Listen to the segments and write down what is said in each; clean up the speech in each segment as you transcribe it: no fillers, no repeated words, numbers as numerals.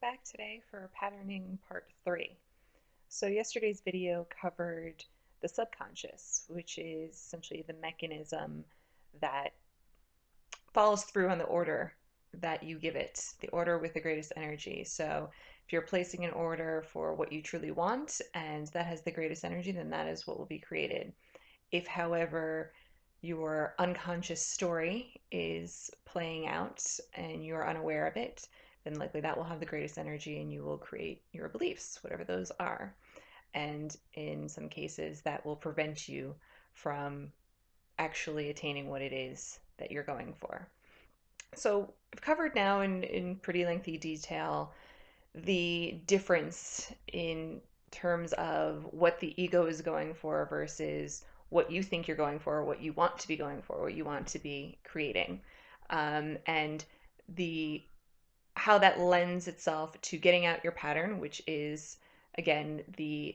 back today for patterning part 3. So yesterday's video covered the subconscious, which is essentially the mechanism that follows through on the order that you give it, the order with the greatest energy. So if you're placing an order for what you truly want and that has the greatest energy, then that is what will be created. If, however, your unconscious story is playing out and you're unaware of it, then likely that will have the greatest energy and you will create your beliefs, whatever those are. And in some cases, that will prevent you from actually attaining what it is that you're going for. So I've covered now in pretty lengthy detail the difference in terms of what the ego is going for versus what you think you're going for, what you want to be going for, what you want to be creating, and the how that lends itself to getting out your pattern, which is again the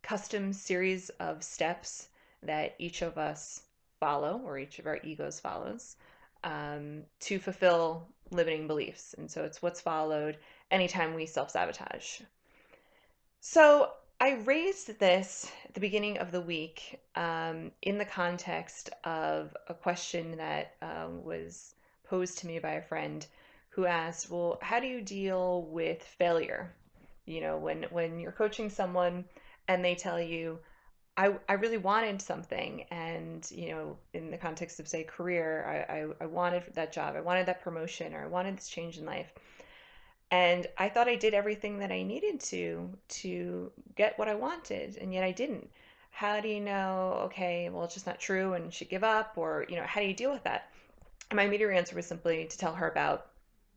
custom series of steps that each of us follow, or each of our egos follows, to fulfill limiting beliefs. And so it's what's followed anytime we self-sabotage. So I raised this at the beginning of the week in the context of a question that was posed to me by a friend who asked, well, how do you deal with failure? You know, when you're coaching someone and they tell you, I really wanted something, and you know, in the context of say career, I wanted that job, I wanted that promotion, or I wanted this change in life, and I thought I did everything that I needed to get what I wanted, and yet I didn't. How do you know, okay, well, it's just not true and should give up, or you know, how do you deal with that? And my immediate answer was simply to tell her about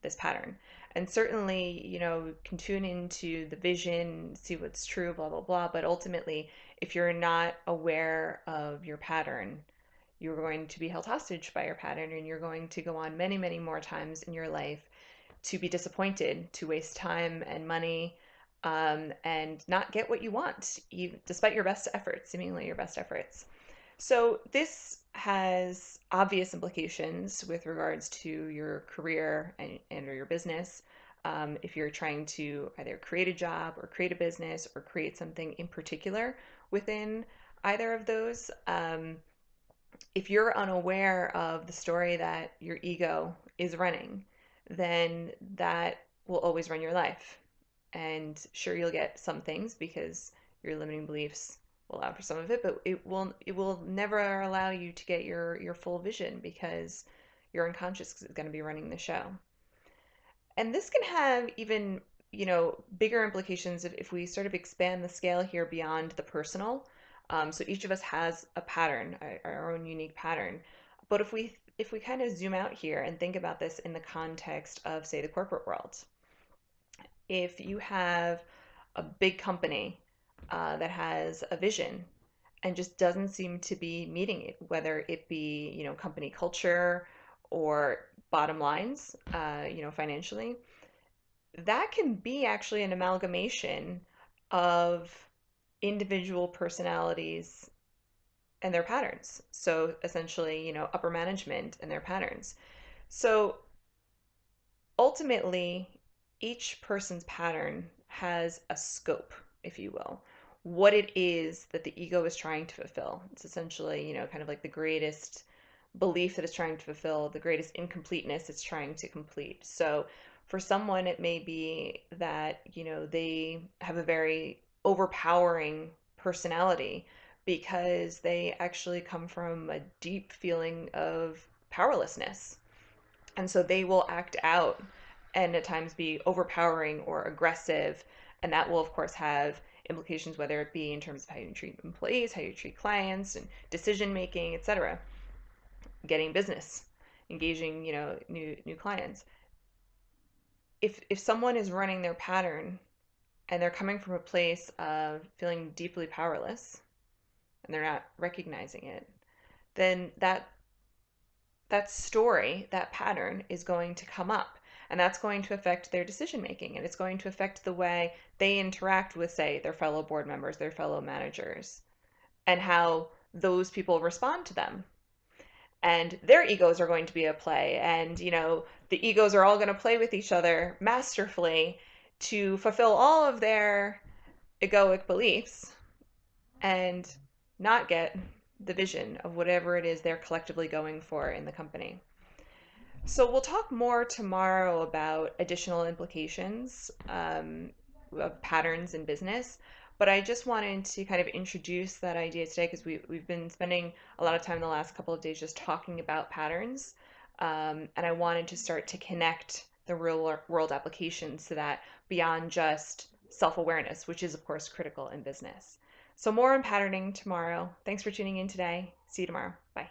this pattern. And certainly, you know, can tune into the vision, see what's true, blah, blah, blah. But ultimately, if you're not aware of your pattern, you're going to be held hostage by your pattern, and you're going to go on many, many more times in your life to be disappointed, to waste time and money, and not get what you want, despite your best efforts, seemingly your best efforts. So this has obvious implications with regards to your career and or your business. If you're trying to either create a job or create a business or create something in particular within either of those, if you're unaware of the story that your ego is running, then that will always run your life. And sure, you'll get some things because your limiting beliefs will allow for some of it, but it will never allow you to get your full vision because your unconscious is going to be running the show. And this can have even, you know, bigger implications if we sort of expand the scale here beyond the personal. So each of us has a pattern, our own unique pattern. But if we kind of zoom out here and think about this in the context of, say, the corporate world, if you have a big company that has a vision and just doesn't seem to be meeting it, whether it be, you know, company culture or bottom lines, you know, financially, that can be actually an amalgamation of individual personalities and their patterns. So essentially, you know, upper management and their patterns. So ultimately, each person's pattern has a scope, if you will, what it is that the ego is trying to fulfill. It's essentially, you know, kind of like the greatest belief that it's trying to fulfill, the greatest incompleteness it's trying to complete. So for someone, it may be that, you know, they have a very overpowering personality because they actually come from a deep feeling of powerlessness. And so they will act out and at times be overpowering or aggressive. And that will, of course, have implications, whether it be in terms of how you treat employees, how you treat clients, and decision making, etc. Getting business, engaging, you know, new clients. If someone is running their pattern and they're coming from a place of feeling deeply powerless and they're not recognizing it, then that story, that pattern is going to come up, and that's going to affect their decision making, and it's going to affect the way they interact with, say, their fellow board members, their fellow managers, and how those people respond to them. And their egos are going to be at play, and you know, the egos are all going to play with each other masterfully to fulfill all of their egoic beliefs and not get the vision of whatever it is they're collectively going for in the company. So we'll talk more tomorrow about additional implications of patterns in business. But I just wanted to kind of introduce that idea today because we've been spending a lot of time in the last couple of days just talking about patterns. And I wanted to start to connect the real world applications to that beyond just self-awareness, which is, of course, critical in business. So more on patterning tomorrow. Thanks for tuning in today. See you tomorrow. Bye.